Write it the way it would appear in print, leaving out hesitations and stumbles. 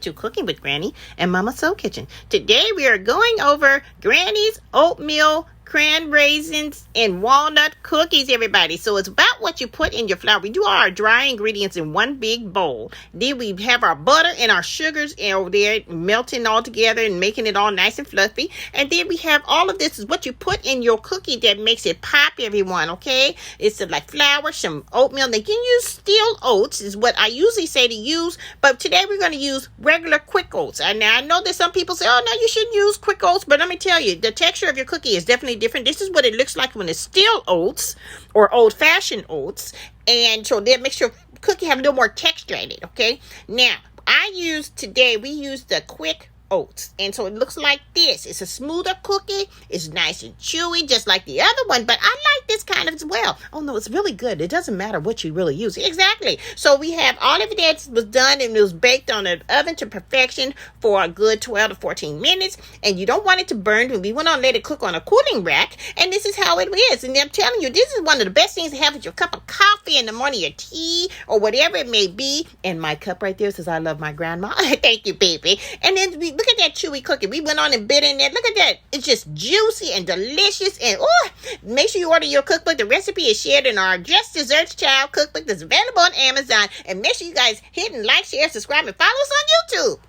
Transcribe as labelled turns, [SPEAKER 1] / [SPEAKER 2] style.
[SPEAKER 1] to Cooking with Granny and Mama Soul Kitchen. Today we are going over Granny's oatmeal, cran raisins, and walnut cookies, everybody. So it's about what you put in your flour. We do all our dry ingredients in one big bowl. Then we have our butter and our sugars over there melting all together and making it all nice and fluffy. And then we have all of this is what you put in your cookie that makes it pop, everyone, okay? It's like flour, some oatmeal. They can use steel oats is what I usually say to use, but today we're going to use regular quick oats. And now I know that some people say, oh, no, you shouldn't use quick oats, but let me tell you, the texture of your cookie is definitely different. This is what it looks like when it's steel oats or old-fashioned oats, and so that makes your cookie have a little more texture in it. Okay, now we use the quick oats, and so it looks like this. It's a smoother cookie. It's nice and chewy, just like the other one, but I like this kind of as well. Oh no, it's really good. It doesn't matter what you really use. Exactly. So we have all of it that was done, and it was baked on an oven to perfection for a good 12 to 14 minutes, and you don't want it to burn. We want to let it cook on a cooling rack, and this is how it is. And I'm telling you, this is one of the best things to have with your cup of coffee in the morning, your tea, or whatever it may be. And my cup right there says, I love my grandma. Thank you, baby. And then look at that chewy cookie. We went on and bit in there. Look at that. It's just juicy and delicious. And make sure you order your cookbook. The recipe is shared in our Just Desserts Child cookbook that's available on Amazon. And make sure you guys hit and like, share, subscribe, and follow us on YouTube.